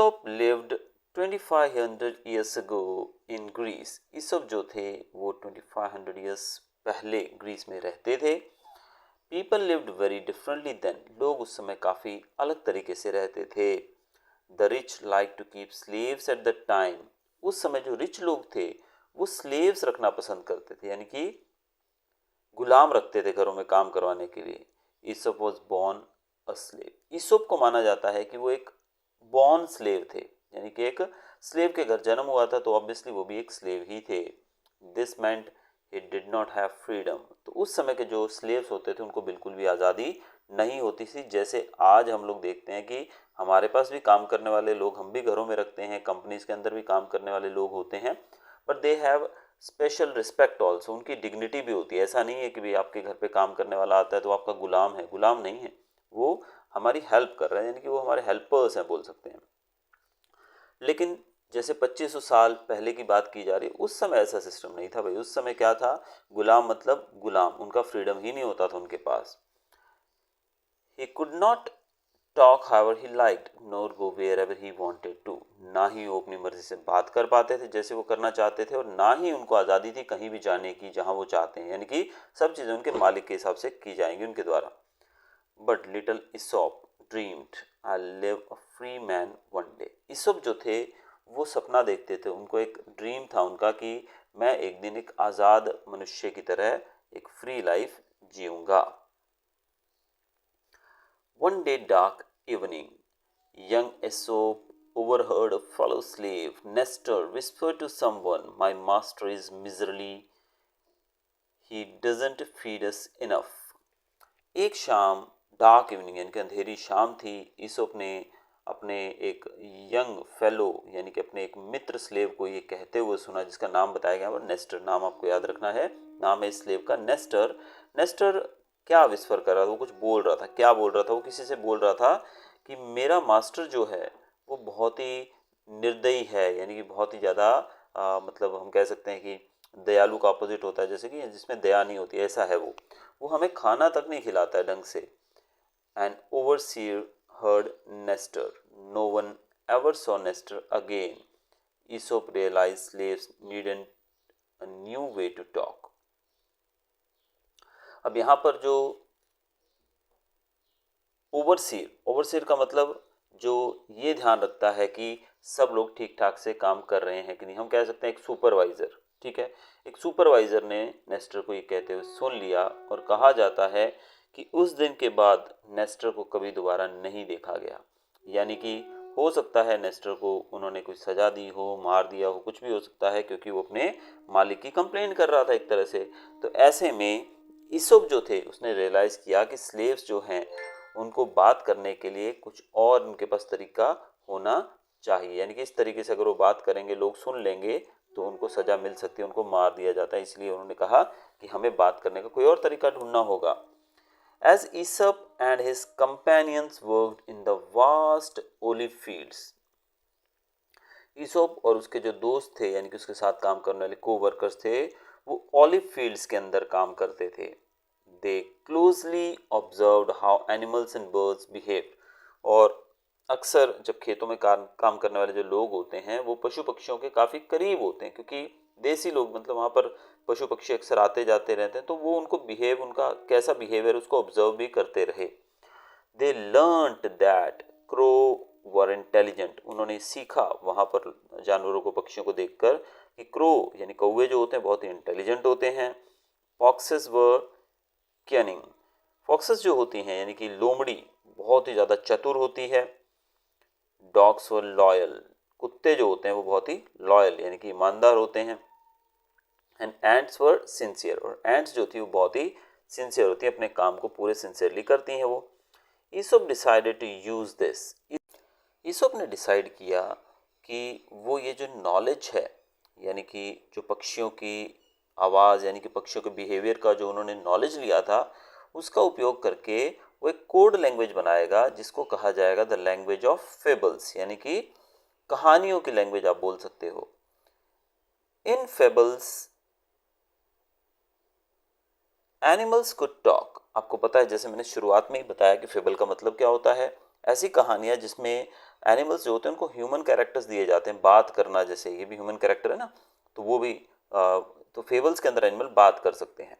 ईसोप lived 2500 years ago in Greece. Aesop जो थे वो 2500 years पहले ग्रीस में रहते थे. People lived very differently then. लोग उस समय काफ़ी अलग तरीके से रहते थे. The rich like to keep slaves at that time. उस समय जो रिच लोग थे वो स्लेव्स रखना पसंद करते थे, यानी कि गुलाम रखते थे घरों में काम करवाने के लिए. ईसोप वॉज बॉर्न अ स्लेव. ईसोप को माना जाता है कि वो एक बॉर्न स्लेव थे, यानी कि एक स्लेव के घर जन्म हुआ था तो ऑब्वियसली वो भी एक स्लेव ही थे. This meant he did not have freedom. तो उस समय के जो स्लेव्स होते थे उनको बिल्कुल भी आज़ादी नहीं होती थी. जैसे आज हम लोग देखते हैं कि हमारे पास भी काम करने वाले लोग, हम भी घरों में रखते हैं, कंपनीज के अंदर भी काम करने वाले लोग होते हैं, but they have special respect also. उनकी डिग्निटी भी होती है. ऐसा नहीं है कि भाई आपके घर पे काम करने वाला आता है तो आपका गुलाम है. गुलाम नहीं है, वो हमारी हेल्प कर रहे हैं, यानी कि वो हमारे हेल्पर्स हैं बोल सकते हैं. लेकिन जैसे 2500 साल पहले की बात की जा रही है, उस समय ऐसा सिस्टम नहीं था भाई. उस समय क्या था, गुलाम मतलब गुलाम, उनका फ्रीडम ही नहीं होता था उनके पास. He could not talk however he liked nor go wherever he wanted to. ना ही वो अपनी मर्जी से बात कर पाते थे जैसे वो करना चाहते थे, और ना ही उनको आज़ादी थी कहीं भी जाने की जहां वो चाहते हैं, यानी कि सब चीज़ें उनके मालिक के हिसाब से की जाएंगी उनके द्वारा. But little Aesop dreamed I live a free man one day. Aesop जो थे वो सपना देखते थे, उनको एक ड्रीम था उनका कि मैं एक दिन एक आज़ाद मनुष्य की तरह एक फ्री लाइफ जीऊंगा. One day dark evening, young Aesop overheard a fellow slave, Nestor, whisper to someone, "My master is miserly. He doesn't feed us enough." एक शाम, डार्क इवनिंग यानी कि अंधेरी शाम थी, ईसोप ने अपने एक यंग फेलो यानी कि अपने एक मित्र स्लेव को ये कहते हुए सुना, जिसका नाम बताया गया है नेस्टर. नाम आपको याद रखना है, नाम है इस स्लेव का नेस्टर. नेस्टर क्या विस्फर कर रहा था, वो कुछ बोल रहा था. क्या बोल रहा था, वो किसी से बोल रहा था कि मेरा मास्टर जो है वो बहुत ही निर्दयी है, यानी कि बहुत ही ज़्यादा मतलब हम कह सकते हैं कि दयालु का अपोजिट होता है, जैसे कि जिसमें दया नहीं होती, ऐसा है वो हमें खाना तक नहीं खिलाता है ढंग से. And overseer heard Nestor. No one ever saw Nestor again. Aesop realized slaves needed a new way to talk. अब यहाँ पर जो ओवरसीयर का मतलब जो ये ध्यान रखता है कि सब लोग ठीक ठाक से काम कर रहे हैं कि नहीं, हम कह सकते हैं एक सुपरवाइजर. ठीक है, एक सुपरवाइजर ने नेस्टर को ये कहते हुए सुन लिया, और कहा जाता है कि उस दिन के बाद नेस्टर को कभी दोबारा नहीं देखा गया. यानी कि हो सकता है नेस्टर को उन्होंने कुछ सजा दी हो, मार दिया हो, कुछ भी हो सकता है, क्योंकि वो अपने मालिक की कंप्लेंट कर रहा था एक तरह से. तो ऐसे में ईसोप जो थे उसने रियलाइज़ किया कि स्लेव्स जो हैं उनको बात करने के लिए कुछ और उनके पास तरीका होना चाहिए, यानी कि इस तरीके से अगर वो बात करेंगे लोग सुन लेंगे तो उनको सज़ा मिल सकती है, उनको मार दिया जाता है. इसलिए उन्होंने कहा कि हमें बात करने का कोई और तरीका ढूंढना होगा. As Aesop and his companions worked in the vast olive fields, ईसोप और उसके जो दोस्त थे यानी कि उसके साथ काम करने वाले को-वर्कर्स थे, वो ऑलिव फील्ड्स के अंदर काम करते थे. They closely observed how animals and birds behaved. और अक्सर जब खेतों में काम करने वाले जो लोग होते हैं वो पशु पक्षियों के काफ़ी करीब होते हैं, क्योंकि देसी लोग मतलब वहाँ पर पशु पक्षी अक्सर आते जाते रहते हैं, तो वो उनको उनका कैसा बिहेवियर उसको ऑब्जर्व भी करते रहे. They learned that crow were intelligent. उन्होंने सीखा वहाँ पर जानवरों को, पक्षियों को देखकर कि क्रो यानी कौवे जो होते हैं बहुत ही इंटेलिजेंट होते हैं. फॉक्सेस वर क्यनिंग. फॉक्सेस जो होती हैं यानी कि लोमड़ी बहुत ही ज़्यादा चतुर होती है. Dogs were loyal. कुत्ते जो होते हैं वो बहुत ही लॉयल यानी कि ईमानदार होते हैं. And ants were sincere. और एंट्स जो थी वो बहुत ही सिंसियर होती है, अपने काम को पूरे सिंसियरली करती हैं वो. ईसोप डिसाइडेड टू यूज़ दिस. ईसोप ने डिसाइड किया कि वो ये जो नॉलेज है यानी कि जो पक्षियों की आवाज़ यानी कि पक्षियों के बिहेवियर का जो उन्होंने नॉलेज लिया था, उसका उपयोग करके वो एक कोड लैंग्वेज बनाएगा जिसको कहा जाएगा द लैंग्वेज ऑफ फेबल्स, यानी कि कहानियों की लैंग्वेज आप बोल सकते हो. इन फेबल्स एनिमल्स कुड टॉक. आपको पता है जैसे मैंने शुरुआत में ही बताया कि फेबल का मतलब क्या होता है. ऐसी कहानियाँ जिसमें एनिमल्स जो होते हैं उनको ह्यूमन कैरेक्टर्स दिए जाते हैं, बात करना, जैसे ये भी ह्यूमन कैरेक्टर है ना, तो वो भी तो फेबल्स के अंदर एनिमल बात कर सकते हैं।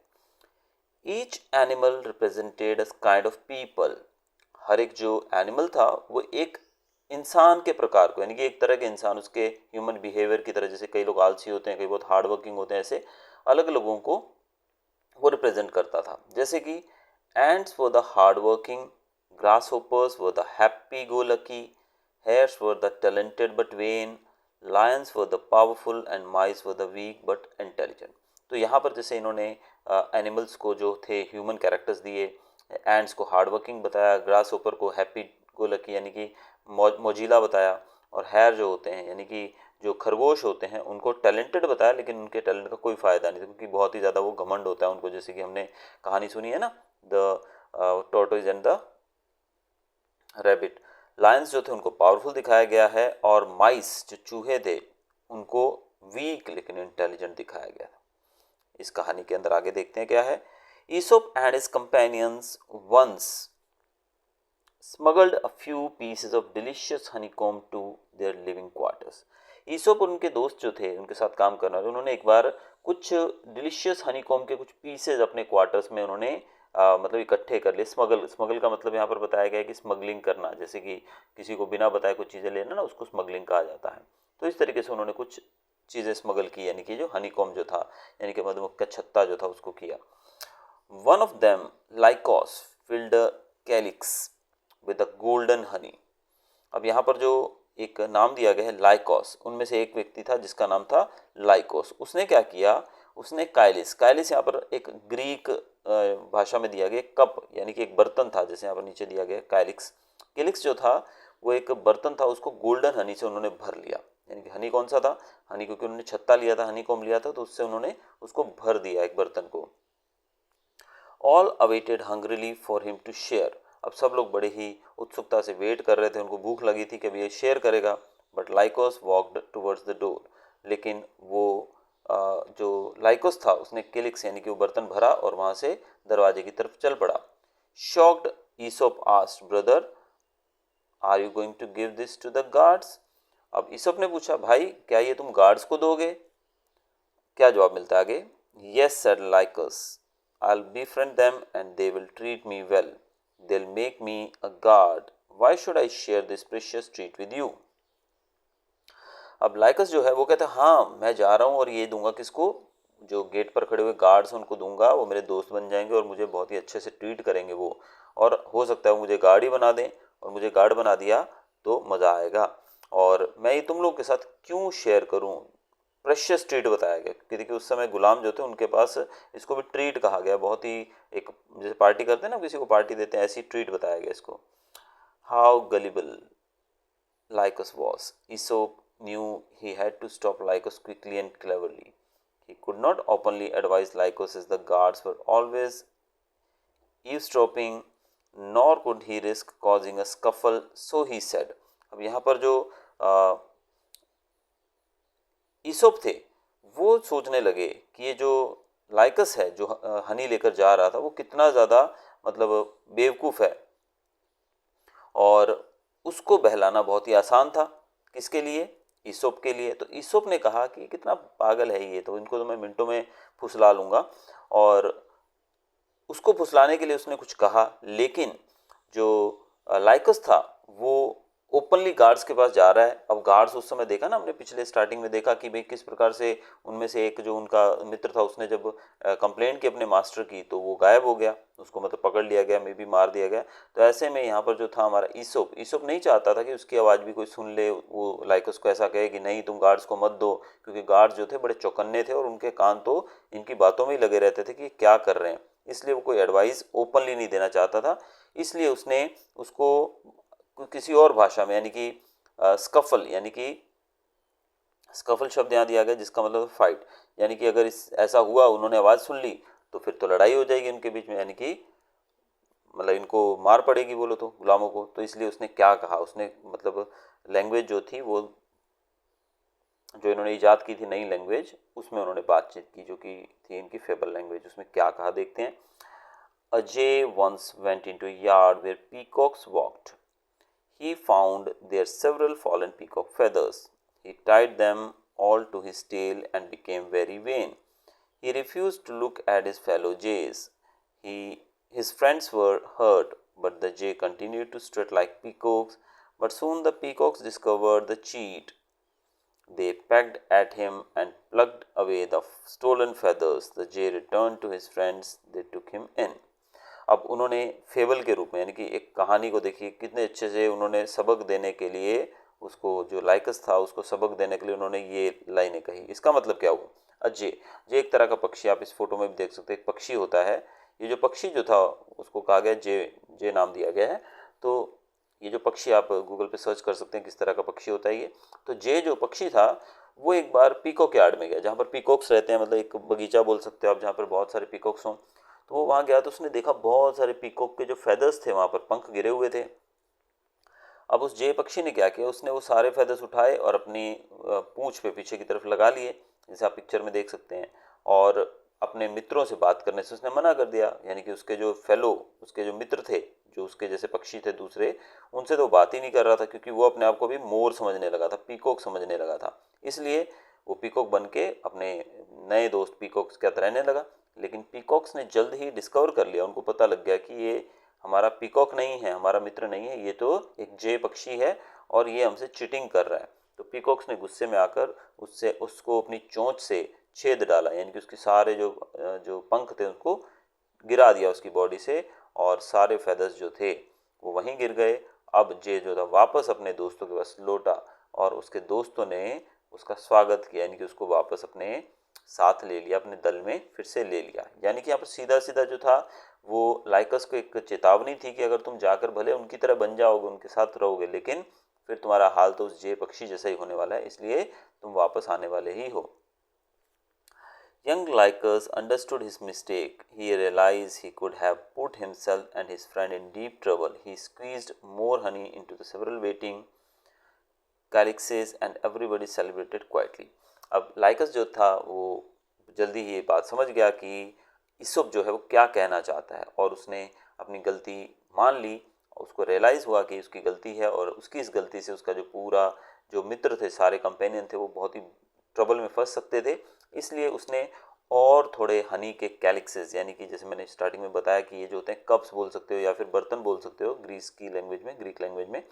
Each animal represented a kind of people, हर एक जो एनिमल था वो एक इंसान के प्रकार को, यानी कि एक तरह के इंसान, उसके ह्यूमन बिहेवियर की तरह, जैसे कई लोग आलसी होते हैं, कई बहुत हार्ड वर्किंग होते हैं, ऐसे अलग लोगों को वो रिप्रेजेंट करता था। जैसे कि ants were the hard working, grasshoppers were the happy go lucky, hares were the talented but vain, lions were the powerful and mice were the weak but intelligent. तो यहाँ पर जैसे इन्होंने एनिमल्स को जो थे ह्यूमन कैरेक्टर्स दिए, ants को हार्ड वर्किंग बताया, ग्रास होपर को हैप्पी गो लकी यानी कि मोजीला बताया, और हेयर जो होते हैं यानी कि जो खरगोश होते हैं उनको टैलेंटेड बताया, लेकिन उनके टैलेंट का कोई फ़ायदा नहीं था क्योंकि बहुत ही ज़्यादा वो घमंड होता है उनको, जैसे कि हमने कहानी सुनी है ना, the tortoise and the rabbit. Lions जो थे उनको पावरफुल दिखाया गया है, और माइस जो चूहे थे उनको वीक लेकिन इंटेलिजेंट दिखाया गया था। इस कहानी के अंदर आगे देखते हैं क्या है। Aesop and his companions once smuggled a few pieces of delicious honeycomb to their living quarters। ईसोप और उनके दोस्त जो थे, उनके साथ काम करना, उन्होंने एक बार कुछ डिलीशियस हनीकॉम्ब के कुछ पीसेज अपने क्वार्टर्स में उन्होंने मतलब इकट्ठे कर लिए। स्मगल का मतलब यहाँ पर बताया गया है कि स्मगलिंग करना, जैसे कि किसी को बिना बताए कुछ चीज़ें लेना ना, उसको स्मगलिंग कहा जाता है। तो इस तरीके से उन्होंने कुछ चीज़ें स्मगल की, यानी कि जो हनीकॉम्ब जो था, यानी कि मधुमक्खी का छत्ता जो था, उसको किया। One of them Lycos field calyx with a golden Honey. अब यहाँ पर जो एक नाम दिया गया है लाइकोस, उनमें से एक व्यक्ति था जिसका नाम था लाइकोस। उसने क्या किया, उसने काइलिस, काइलिस यहाँ पर एक ग्रीक भाषा में दिया गया कप, यानी कि एक बर्तन था, जैसे यहाँ पर नीचे दिया गया कैलिक्स। कैलिक्स जो था वो एक बर्तन था, उसको गोल्डन हनी से उन्होंने भर लिया। यानी कि हनी कौन सा था, हनी, क्योंकि उन्होंने छत्ता लिया था, हनी कॉम लिया था, तो उससे उन्होंने उसको भर दिया एक बर्तन को। All awaited hungrily for him to share. अब सब लोग बड़े ही उत्सुकता से वेट कर रहे थे, उनको भूख लगी थी कि अभी ये शेयर करेगा। But Lycos walked towards the door, लेकिन वो जो लाइकोस था उसने केलिक्स यानी कि वो बर्तन भरा और वहाँ से दरवाजे की तरफ चल पड़ा। Shocked Aesop asked, brother are you going to give this to the guards. अब ईसोप ने पूछा, भाई क्या ये तुम गार्ड्स को दोगे? क्या जवाब मिलता है आगे, yes sir Lycos, I'll befriend them and they will treat me well. They'll make me a guard. Why should I share this precious treat with you? अब लाइकस जो है वो कहता है, हाँ मैं जा रहा हूँ और ये दूंगा किसको, जो गेट पर खड़े हुए गार्ड्स उनको दूंगा, वो मेरे दोस्त बन जाएंगे और मुझे बहुत ही अच्छे से ट्रीट करेंगे वो, और हो सकता है वो मुझे गार्ड ही बना दें, और मुझे गार्ड बना दिया तो मज़ा आएगा, और मैं ये तुम लोग के साथ क्यों शेयर करूँ। प्रेशियस ट्रीट बताया गया क्योंकि देखिए उस समय गुलाम जो थे उनके पास, इसको भी ट्रीट कहा गया, बहुत ही एक जैसे पार्टी करते हैं ना, किसी को पार्टी देते हैं, ऐसी ट्रीट बताया गया इसको। How gullible Lycus was, Aesop knew he had to stop Lycos quickly and cleverly. He could not openly advise Lycos as the guards were always eavesdropping, nor could he risk causing a scuffle, so he said। अब यहाँ पर जो ईसोप थे वो सोचने लगे कि ये जो लाइकस है जो हनी लेकर जा रहा था वो कितना ज़्यादा मतलब बेवकूफ़ है, और उसको बहलाना बहुत ही आसान था। किसके लिए? ईसोप के लिए। तो ईसोप ने कहा कि कितना पागल है ये, तो इनको तो मैं मिनटों में फुसला लूँगा, और उसको फुसलाने के लिए उसने कुछ कहा, लेकिन जो लाइकस था वो ओपनली गार्ड्स के पास जा रहा है। अब गार्ड्स उस समय देखा ना, हमने पिछले स्टार्टिंग में देखा कि भाई किस प्रकार से उनमें से एक जो उनका मित्र था उसने जब कंप्लेंट की अपने मास्टर की तो वो गायब हो गया, उसको मतलब पकड़ लिया गया, मे बी मार दिया गया। तो ऐसे में यहाँ पर जो था हमारा ईसोप, ईसोप नहीं चाहता था कि उसकी आवाज़ भी कोई सुन ले, वो लाइकस को ऐसा कहे कि नहीं तुम गार्ड्स को मत दो, क्योंकि गार्ड्स जो थे बड़े चौकन्ने थे और उनके कान तो इनकी बातों में ही लगे रहते थे कि क्या कर रहे हैं, इसलिए वो कोई एडवाइस ओपनली नहीं देना चाहता था। इसलिए उसने उसको किसी और भाषा में, यानी कि स्कफल, यानी कि स्कफल शब्द यहाँ दिया गया जिसका मतलब फाइट, यानी कि अगर इस ऐसा हुआ उन्होंने आवाज़ सुन ली तो फिर तो लड़ाई हो जाएगी उनके बीच में, यानी कि मतलब इनको मार पड़ेगी बोलो तो गुलामों को। तो इसलिए उसने क्या कहा, उसने मतलब लैंग्वेज जो थी वो जो इन्होंने ईजाद की थी नई लैंग्वेज, उसमें उन्होंने बातचीत की जो कि थी इनकी फेबल लैंग्वेज। उसमें क्या कहा देखते हैं। Ajay once went into yard where peacocks walked, He found there several fallen peacock feathers. He tied them all to his tail and became very vain. He refused to look at his fellow jays. His friends were hurt, but the jay continued to strut like peacocks. But soon the peacocks discovered the cheat. They pecked at him and plucked away the stolen feathers. The jay returned to his friends. They took him in. अब उन्होंने fable के रूप में यानी कि एक कहानी को देखिए कितने अच्छे से उन्होंने सबक देने के लिए उसको जो लाइकस था उसको सबक देने के लिए उन्होंने ये लाइनें कही। इसका मतलब क्या हुआ? जे एक तरह का पक्षी, आप इस फोटो में भी देख सकते हैं, एक पक्षी होता है। ये जो पक्षी जो था उसको कहा गया जे नाम दिया गया है। तो ये जो पक्षी आप गूगल पे सर्च कर सकते हैं किस तरह का पक्षी होता है ये। तो जे जो पक्षी था वो एक बार पीकॉक यार्ड में गया जहाँ पर पीकॉक्स रहते हैं, मतलब एक बगीचा बोल सकते हो आप जहाँ पर बहुत सारे पीकॉक्स हों। तो वो वहाँ गया तो उसने देखा बहुत सारे पीकॉक के जो फेदर्स थे वहाँ पर पंख गिरे हुए थे। अब उस जे पक्षी ने क्या किया, उसने वो सारे फेदर्स उठाए और अपनी पूंछ पे पीछे की तरफ लगा लिए, जैसे आप पिक्चर में देख सकते हैं। और अपने मित्रों से बात करने से उसने मना कर दिया, यानी कि उसके जो उसके जो मित्र थे, जो उसके जैसे पक्षी थे दूसरे, उनसे तो बात ही नहीं कर रहा था क्योंकि वो अपने आप को भी मोर समझने लगा था, पीकॉक समझने लगा था। इसलिए वो पीकॉक बन के अपने नए दोस्त पीकॉक्स के साथ रहने लगा। लेकिन पीकॉक्स ने जल्द ही डिस्कवर कर लिया, उनको पता लग गया कि ये हमारा पीकॉक नहीं है, हमारा मित्र नहीं है, ये तो एक जे पक्षी है और ये हमसे चीटिंग कर रहा है। तो पीकॉक्स ने गुस्से में आकर उसको अपनी चोंच से छेद डाला, यानी कि उसके सारे जो पंख थे उसको गिरा दिया उसकी बॉडी से और सारे फेदर्स जो थे वो वहीं गिर गए। अब जे जो था वापस अपने दोस्तों के पास लौटा और उसके दोस्तों ने उसका स्वागत किया, यानी कि उसको वापस अपने साथ ले लिया, अपने दल में फिर से ले लिया। यानी कि यहाँ पर सीधा सीधा जो था वो लाइकस को एक चेतावनी थी कि अगर तुम जाकर भले उनकी तरह बन जाओगे, उनके साथ रहोगे, लेकिन फिर तुम्हारा हाल तो उस जे पक्षी जैसा ही होने वाला है, इसलिए तुम वापस आने वाले ही हो। Young Lycus understood his mistake. He realized he could have put himself and his friend in deep trouble. He squeezed more honey into the several waiting calyxes and everybody celebrated quietly. अब likes जो था वो जल्दी ही ये बात समझ गया कि ईसोप जो है वो क्या कहना चाहता है और उसने अपनी गलती मान ली। उसको रियलाइज़ हुआ कि उसकी गलती है और उसकी इस गलती से उसका जो पूरा जो मित्र थे, सारे कंपेनियन थे, वो बहुत ही ट्रबल में फंस सकते थे। इसलिए उसने और थोड़े हनी के कैलिक्सेस, यानी कि जैसे मैंने स्टार्टिंग में बताया कि ये जो होते हैं कप्स बोल सकते हो या फिर बर्तन बोल सकते हो ग्रीक लैंग्वेज में,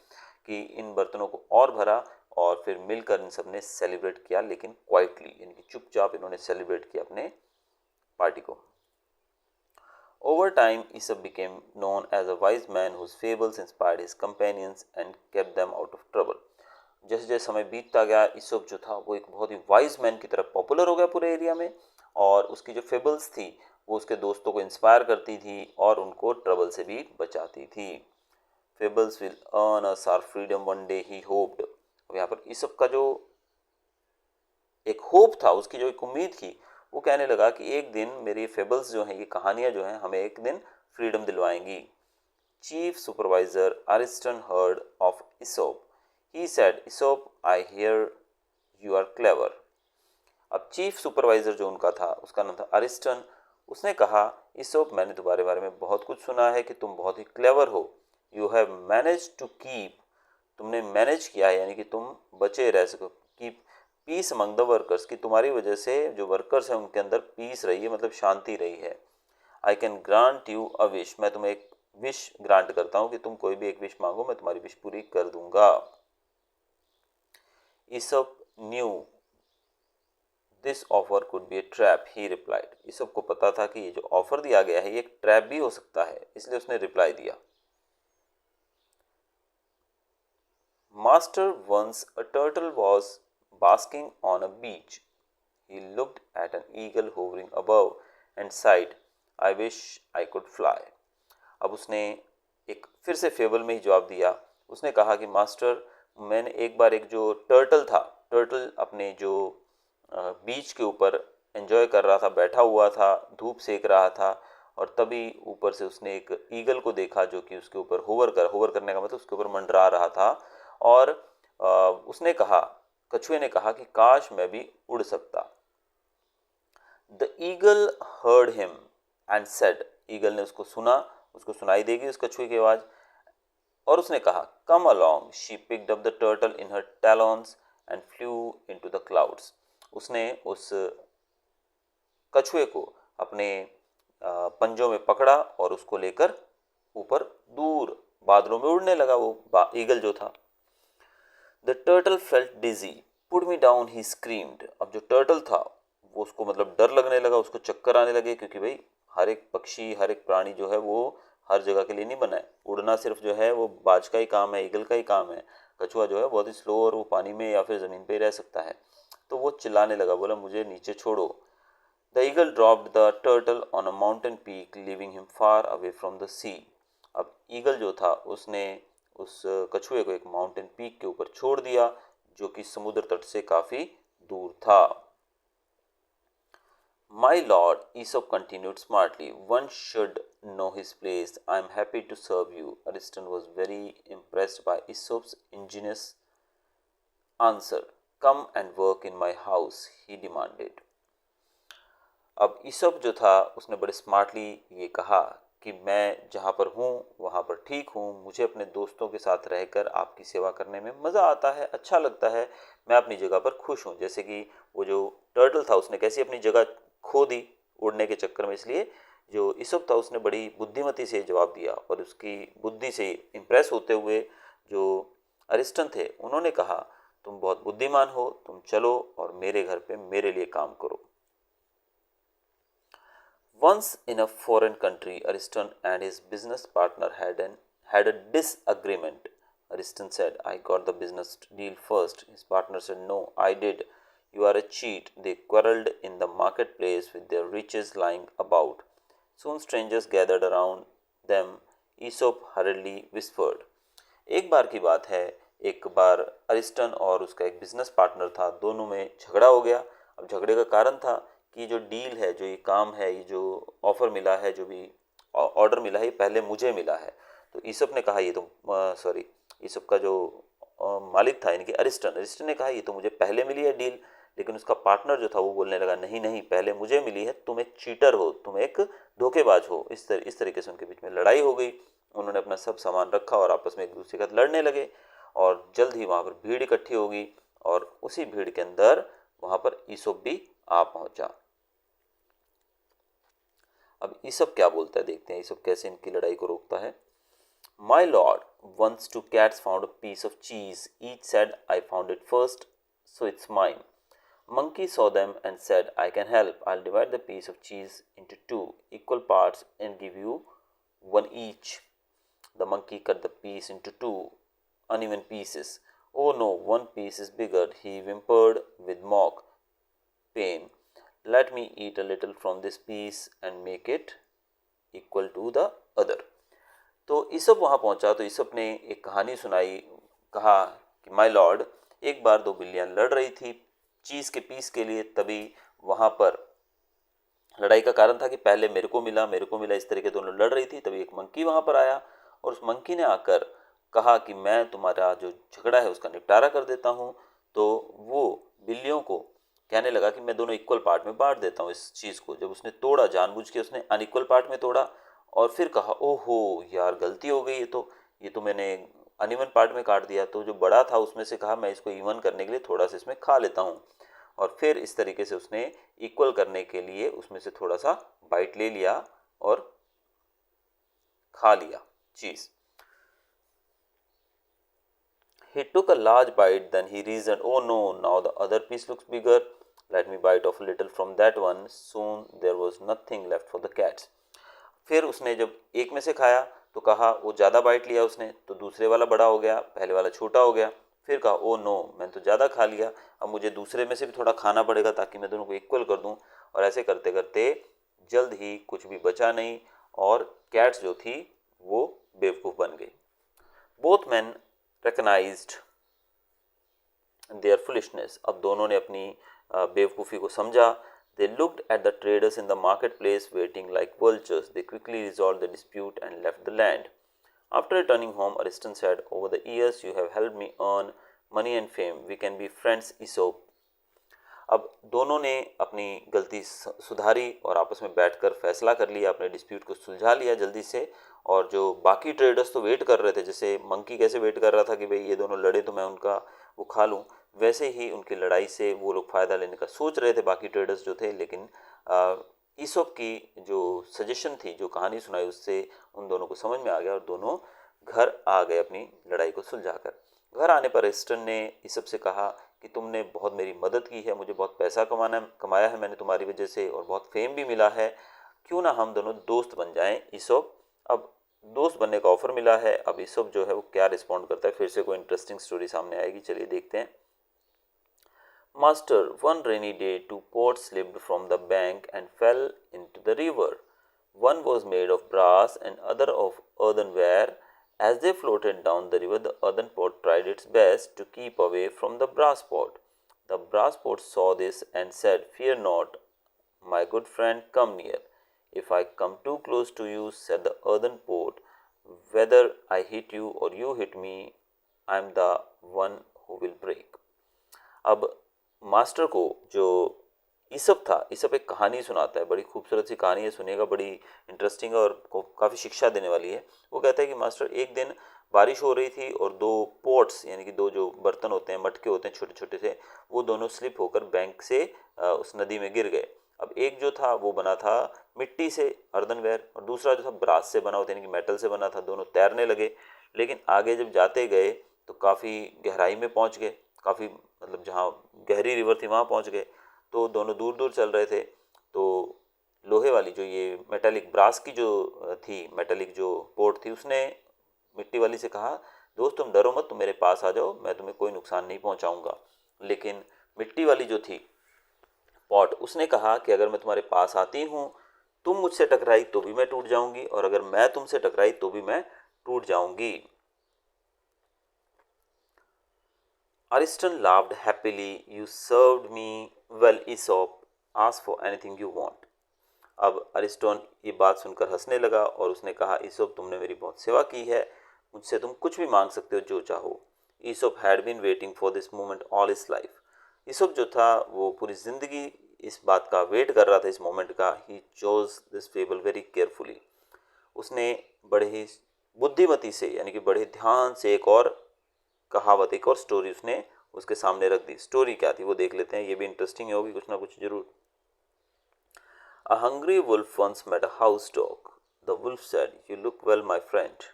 कि इन बर्तनों को और भरा और फिर मिलकर इन सब ने सेलिब्रेट किया, लेकिन क्वाइटली, यानी कि चुपचाप इन्होंने सेलिब्रेट किया अपने पार्टी को। Over time, Aesop became known as a wise man whose fables inspired his companions and kept them out of trouble. जैसे जैसे समय बीतता गया, ईसोप जो था वो एक बहुत ही वाइज मैन की तरफ पॉपुलर हो गया पूरे एरिया में, और उसकी जो फेबल्स थी वो उसके दोस्तों को इंस्पायर करती थी और उनको ट्रबल से भी बचाती थी। Fables will earn us our freedom one day he hoped. अब यहाँ पर ईसोप का जो एक होप था, उसकी जो एक उम्मीद थी, वो कहने लगा कि एक दिन मेरी फेबल्स जो हैं, ये कहानियाँ जो हैं, हमें एक दिन फ्रीडम दिलवाएंगी। Chief supervisor Ariston heard of Aesop. He said, Aesop, I hear you are clever. अब चीफ सुपरवाइजर जो उनका था उसका नाम था अरिस्टन। उसने कहा, ईसोप, मैंने तुम्हारे बारे में बहुत कुछ सुना है कि तुम बहुत ही क्लेवर हो। You have manage to keep, तुमने मैनेज किया है, यानी कि तुम बचे रह सको, keep peace among the workers, की तुम्हारी वजह से जो वर्कर्स हैं उनके अंदर पीस रही है, मतलब शांति रही है। I can grant you a wish, मैं तुम्हें एक विश ग्रांट करता हूँ कि तुम कोई भी एक विश मांगो, मैं तुम्हारी विश पूरी कर दूंगा। Aesop knew this offer could be a trap, he replied. Aesop को पता था कि ये जो ऑफर दिया गया है ये एक ट्रैप भी हो सकता है, इसलिए उसने रिप्लाई दिया। Master, once a turtle was basking on a beach. He looked at an eagle hovering above and sighed, I wish I could fly. अब उसने एक फिर से फेबल में ही जवाब दिया। उसने कहा कि मास्टर, मैंने एक बार एक जो टर्टल अपने जो बीच के ऊपर एंजॉय कर रहा था, बैठा हुआ था, धूप सेक रहा था, और तभी ऊपर से उसने एक ईगल को देखा जो कि उसके ऊपर होवर करने का मतलब उसके ऊपर मंडरा रहा था। और उसने कहा, कछुए ने कहा कि काश मैं भी उड़ सकता। The eagle heard him and said, eagle ने उसको सुना, उसको सुनाई देगी उस कछुए की आवाज़, और उसने कहा, come along, she picked up the turtle in her talons and flew into the clouds. उसने उस कछुए को अपने पंजों में पकड़ा और उसको लेकर ऊपर दूर बादलों में उड़ने लगा वो ईगल जो था। The turtle felt dizzy, put me down, he screamed. अब जो टर्टल था वो उसको मतलब डर लगने लगा, उसको चक्कर आने लगे, क्योंकि भाई हर एक पक्षी हर एक प्राणी जो है वो हर जगह के लिए नहीं बना है। उड़ना सिर्फ जो है वो बाज का ही काम है, ईगल का ही काम है। कछुआ जो है बहुत ही स्लो और वो पानी में या फिर ज़मीन पे ही रह सकता है। तो वो चिल्लाने लगा, बोला मुझे नीचे छोड़ो। The eagle dropped the turtle on a mountain peak, leaving him far away from the sea. अब ईगल जो था उसने उस कछुए को एक माउंटेन पीक के ऊपर छोड़ दिया, जो कि समुद्र तट से काफ़ी दूर था। My lord, Aesop continued smartly, one should know his place. I am happy to serve you. Ariston was very impressed by Aesop's ingenious answer. Come and work in my house, he demanded. अब ईसोप जो था उसने बड़े smartly ये कहा कि मैं जहाँ पर हूँ वहाँ पर ठीक हूँ, मुझे अपने दोस्तों के साथ रहकर आपकी सेवा करने में मज़ा आता है, अच्छा लगता है, मैं अपनी जगह पर खुश हूँ। जैसे कि वो जो टर्टल था उसने कैसी अपनी जगह खो दी उड़ने के चक्कर में, इसलिए जो ईसोप था उसने बड़ी बुद्धिमती से जवाब दिया और उसकी बुद्धि से इम्प्रेस होते हुए जो अरिस्टन थे उन्होंने कहा, तुम बहुत बुद्धिमान हो, तुम चलो और मेरे घर पे मेरे लिए काम करो। Once in a foreign country, Ariston and his business partner had a disagreement. Ariston said, I got the business deal first. His partner said, no, I did. You are a cheat. They quarreled in the marketplace with their riches lying about. Soon strangers gathered around them. Aesop hurriedly whispered. एक बार की बात है, एक बार Ariston और उसका एक business partner था, दोनों में झगड़ा हो गया। अब झगड़े का कारण था कि जो डील है, जो ये काम है, ये जो ऑफर मिला है, जो भी ऑर्डर मिला है, ये पहले मुझे मिला है। तो ईसप ने कहा ये तो ईसप का जो मालिक था यानी कि अरिस्टन ने कहा ये तो मुझे पहले मिली है डील। लेकिन उसका पार्टनर जो था वो बोलने लगा, नहीं नहीं, पहले मुझे मिली है, तुम एक चीटर हो, तुम एक धोखेबाज हो। इस तरीके से उनके बीच में लड़ाई हो गई। उन्होंने अपना सब सामान रखा और आपस में एक दूसरे के साथ लड़ने लगे और जल्द ही वहाँ पर भीड़ इकट्ठी होगी और उसी भीड़ के अंदर वहाँ पर ईसोप भी आ पहुँचा। अब ईसोप क्या बोलता है देखते हैं, ईसोप कैसे इनकी लड़ाई को रोकता है। My lord, once two cats found a piece of cheese. Each said, I found it first, so it's mine. Monkey saw them and said, I can help. I'll divide the piece of cheese into two equal parts and give you one each. The monkey cut the piece into two uneven pieces. Oh no, one piece is bigger, he whimpered with mock pain. Let me eat a little from this piece and make it equal to the other. तो ईसप वहाँ पहुँचा तो ईसप ने एक कहानी सुनाई, कहा कि माय लॉर्ड, एक बार दो बिल्लियाँ लड़ रही थी चीज़ के पीस के लिए। तभी वहाँ पर लड़ाई का कारण था कि पहले मेरे को मिला, इस तरीके दोनों लड़ रही थी। तभी एक मंकी वहाँ पर आया और उस मंकी ने आकर कहा कि मैं तुम्हारा जो झगड़ा है उसका निपटारा कर देता हूँ। तो वो बिल्लियों को कहने लगा कि मैं दोनों इक्वल पार्ट में बांट देता हूँ इस चीज़ को। जब उसने तोड़ा, जानबूझ के उसने अनइक्वल पार्ट में तोड़ा और फिर कहा, ओहो यार गलती हो गई, ये तो मैंने अनइवन पार्ट में काट दिया। तो जो बड़ा था उसमें से कहा, मैं इसको इवन करने के लिए थोड़ा सा इसमें खा लेता हूँ। और फिर इस तरीके से उसने इक्वल करने के लिए उसमें से थोड़ा सा बाइट ले लिया और खा लिया चीज़। He took a large bite, then he reasoned, oh no, now the other piece looks bigger. Let me bite off a little from that one. Soon there was nothing left for the cats. फिर उसने जब एक में से खाया तो कहा, वो ज़्यादा बाइट लिया उसने तो दूसरे वाला बड़ा हो गया, पहले वाला छोटा हो गया। फिर कहा, ओ नो, मैं तो ज़्यादा खा लिया, अब मुझे दूसरे में से भी थोड़ा खाना पड़ेगा ताकि मैं दोनों को इक्वल कर दूं। और ऐसे करते करते जल्द ही कुछ भी बचा नहीं और कैट्स जो थी वो बेवकूफ़ बन गई। Both man recognized their foolishness. अब दोनों ने अपनी बेवकूफ़ी को समझा। They looked at the traders in the marketplace waiting like vultures. They quickly resolved the dispute and left the land. After returning home, Ariston said, over the years you have helped me earn money and fame. We can be friends, Aesop. अब दोनों ने अपनी गलती सुधारी और आपस में बैठकर फैसला कर लिया, अपने डिस्प्यूट को सुलझा लिया जल्दी से। और जो बाकी ट्रेडर्स तो वेट कर रहे थे, जैसे मंकी कैसे वेट कर रहा था कि भाई ये दोनों लड़े तो मैं उनका वो खा लूँ, वैसे ही उनकी लड़ाई से वो लोग फ़ायदा लेने का सोच रहे थे बाकी ट्रेडर्स जो थे। लेकिन ईसोप की जो सजेशन थी, जो कहानी सुनाई, उससे उन दोनों को समझ में आ गया और दोनों घर आ गए अपनी लड़ाई को सुलझाकर। घर आने पर एस्टन ने ईसोप से कहा कि तुमने बहुत मेरी मदद की है, मुझे बहुत पैसा कमाया है मैंने तुम्हारी वजह से, और बहुत फेम भी मिला है, क्यों ना हम दोनों दोस्त बन जाएं ईसोप। अब दोस्त बनने का ऑफर मिला है। अब ईसोप जो है वो क्या रिस्पॉन्ड करता है, फिर से कोई इंटरेस्टिंग स्टोरी सामने आएगी, चलिए देखते हैं। Master, one rainy day, two pots slipped from the bank and fell into the river. One was made of brass and other of earthenware. As they floated down the river, the earthen pot tried its best to keep away from the brass pot. The brass pot saw this and said, "Fear not, my good friend, come near." "If I come too close to you," said the earthen pot, "whether I hit you or you hit me, I am the one who will break." अब master को जो ईसप था, ईसप एक कहानी सुनाता है, बड़ी खूबसूरत सी कहानी है, सुनेगा, बड़ी इंटरेस्टिंग है और काफ़ी शिक्षा देने वाली है। वो कहता है कि मास्टर, एक दिन बारिश हो रही थी और दो पोट्स यानी कि दो जो बर्तन होते हैं, मटके होते हैं छोटे छोटे से, वो दोनों स्लिप होकर बैंक से उस नदी में गिर गए। अब एक जो था वो बना था मिट्टी से, अर्दनवेयर, और दूसरा जो था ब्रास से बना होता यानी कि मेटल से बना था। दोनों तैरने लगे, लेकिन आगे जब जाते गए तो काफ़ी गहराई में पहुंच गए, काफ़ी मतलब जहाँ गहरी रिवर थी वहाँ पहुँच गए। तो दोनों दूर दूर चल रहे थे। तो लोहे वाली जो ये मेटालिक ब्रास की जो थी, मेटालिक जो पोर्ट थी, उसने मिट्टी वाली से कहा, दोस्त तुम डरो मत, तुम मेरे पास आ जाओ, मैं तुम्हें कोई नुकसान नहीं पहुंचाऊंगा। लेकिन मिट्टी वाली जो थी पॉट, उसने कहा कि अगर मैं तुम्हारे पास आती हूँ, तुम मुझसे टकराई तो भी मैं टूट जाऊंगी, और अगर मैं तुमसे टकराई तो भी मैं टूट जाऊंगी। Ariston laughed happily. "You served me well, Aesop. Ask for anything you want." अब अरिस्टोन ये बात सुनकर हंसने लगा और उसने कहा, ईसोप तुमने मेरी बहुत सेवा की है, मुझसे तुम कुछ भी मांग सकते हो जो चाहो। Aesop had been waiting for this moment all his life. Aesop जो था वो पूरी जिंदगी इस बात का वेट कर रहा था, इस मोमेंट का। He chose this fable very carefully. उसने बड़े ही बुद्धिमती से यानी कि बड़े ध्यान से एक और कहावत, एक और स्टोरी उसने उसके सामने रख दी। स्टोरी क्या थी वो देख लेते हैं, ये भी इंटरेस्टिंग होगी कुछ ना कुछ जरूर। A hungry wolf once met a house dog. The wolf said, "You look well, my friend."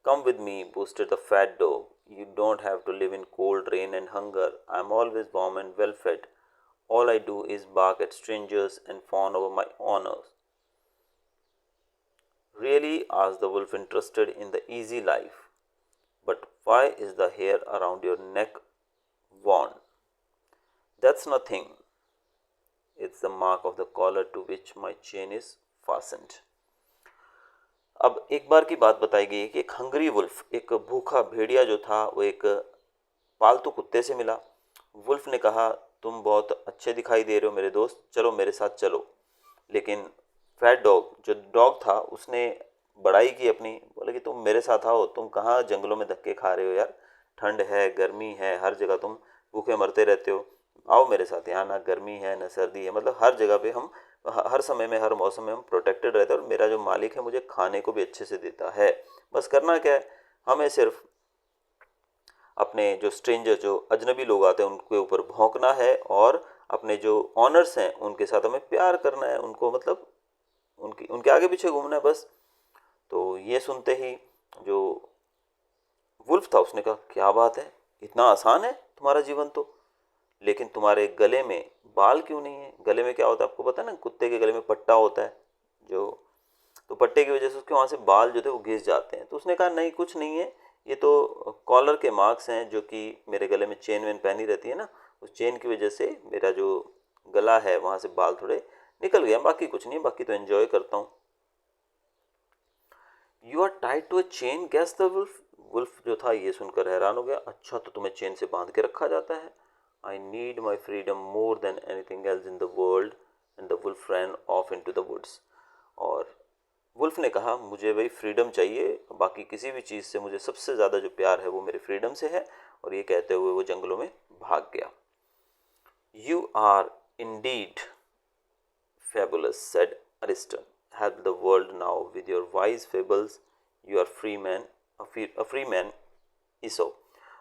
"Come with me," boasted the fat dog. "You don't have to live in cold, rain and hunger. I'm always warm and well fed. All I do is bark at strangers and fawn over my honors." "Really?" asked the wolf, interested in the easy life. "But why is the hair around your neck worn?" "That's nothing. It's the mark of the collar to which my chain is fastened." अब एक बार की बात बताई गई है कि एक hungry wolf, एक भूखा भेड़िया जो था, वो एक पालतू कुत्ते से मिला। वुल्फ ने कहा, तुम बहुत अच्छे दिखाई दे रहे हो मेरे दोस्त, चलो मेरे साथ चलो। लेकिन फैट डॉग जो डॉग था, उसने बड़ाई की अपनी, बोले कि तुम मेरे साथ आओ, तुम कहाँ जंगलों में धक्के खा रहे हो यार, ठंड है, गर्मी है, हर जगह तुम भूखे मरते रहते हो, आओ मेरे साथ। यहाँ ना गर्मी है ना सर्दी है, मतलब हर जगह पे हम हर समय में, हर मौसम में हम प्रोटेक्टेड रहते हैं, और मेरा जो मालिक है मुझे खाने को भी अच्छे से देता है। बस करना क्या है, हमें सिर्फ अपने जो स्ट्रेंजर, जो अजनबी लोग आते हैं, उनके ऊपर भौंकना है, और अपने जो ऑनर्स हैं उनके साथ हमें प्यार करना है, उनको मतलब उनके आगे पीछे घूमना है बस। तो ये सुनते ही जो वुल्फ था उसने कहा, क्या बात है, इतना आसान है तुम्हारा जीवन तो, लेकिन तुम्हारे गले में बाल क्यों नहीं है? गले में क्या होता है आपको पता है ना, कुत्ते के गले में पट्टा होता है जो, तो पट्टे की वजह से उसके वहाँ से बाल जो थे वो घिस जाते हैं। तो उसने कहा, नहीं कुछ नहीं है, ये तो कॉलर के मार्क्स हैं, जो कि मेरे गले में चेन वेन पहनी रहती है ना, उस चेन की वजह से मेरा जो गला है वहाँ से बाल थोड़े निकल गया, बाकी कुछ नहीं, बाकी तो एंजॉय करता हूँ। "You are tied to a chain?" Guess the wolf. Wolf जो था ये सुनकर हैरान हो गया, अच्छा तो तुम्हें चेन से बांध के रखा जाता है। "I need my freedom more than anything else in the world." And the wolf ran off into the woods. और वुल्फ ने कहा, मुझे वही फ्रीडम चाहिए, बाकी किसी भी चीज़ से मुझे सबसे ज़्यादा जो प्यार है वो मेरे फ्रीडम से है, और ये कहते हुए वो जंगलों में भाग गया। You are indeed fabulous, said Ariston. Help the world now with your wise fables. You are free man, a free man, Aesop.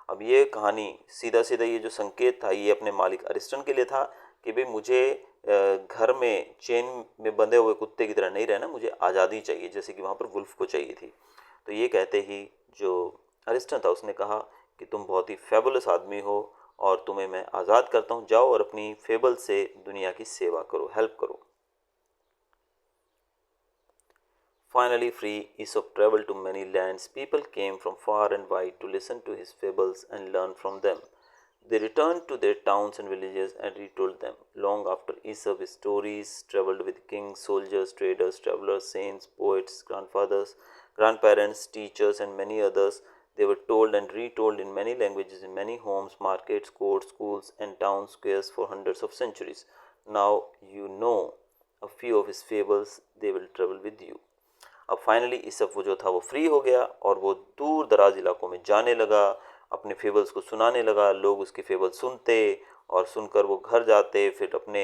अब ये कहानी सीधा सीधा ये जो संकेत था ये अपने मालिक अरिस्टन के लिए था कि भाई मुझे घर में चेन में बंधे हुए कुत्ते की तरह नहीं रहना, मुझे आज़ादी चाहिए, जैसे कि वहाँ पर वुल्फ को चाहिए थी। तो ये कहते ही जो अरिस्टन था उसने कहा कि तुम बहुत ही फेबुलस आदमी हो और तुम्हें मैं आज़ाद करता हूँ, जाओ और अपनी फेबल से दुनिया की सेवा करो, हेल्प करो। Finally free, Aesop traveled to many lands. People came from far and wide to listen to his fables and learn from them. They returned to their towns and villages and retold them. Long after Aesop, his stories traveled with kings, soldiers, traders, travelers, saints, poets, grandparents, teachers, and many others. They were told and retold in many languages, in many homes, markets, courts, schools, and town squares for hundreds of centuries. Now you know a few of his fables, they will travel with you. अब finally ईसप वो जो था वो free हो गया और वो दूर दराज इलाकों में जाने लगा, अपने फेबल्स को सुनाने लगा। लोग उसके फेबल सुनते और सुनकर वो घर जाते, फिर अपने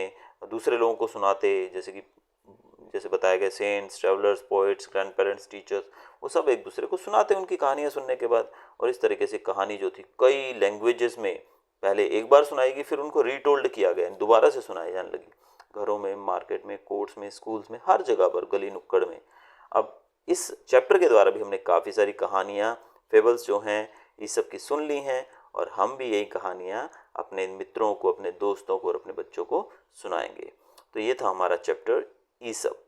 दूसरे लोगों को सुनाते, जैसे बताया गया saints, travellers, poets, grandparents, teachers, वो सब एक दूसरे को सुनाते उनकी कहानियाँ सुनने के बाद। और इस तरीके से कहानी जो थी कई लैंग्वेजेस में पहले एक बार सुनाई गई, फिर उनको रीटोल्ड किया गया, दोबारा से सुनाई जाने लगी, घरों में, मार्केट में, कोर्ट्स में, स्कूल्स में, हर जगह पर, गली नुक्कड़ में। अब इस चैप्टर के द्वारा भी हमने काफ़ी सारी कहानियाँ, फेबल्स जो हैं ये सब की सुन ली हैं और हम भी यही कहानियाँ अपने मित्रों को, अपने दोस्तों को और अपने बच्चों को सुनाएंगे। तो ये था हमारा चैप्टर ईसप।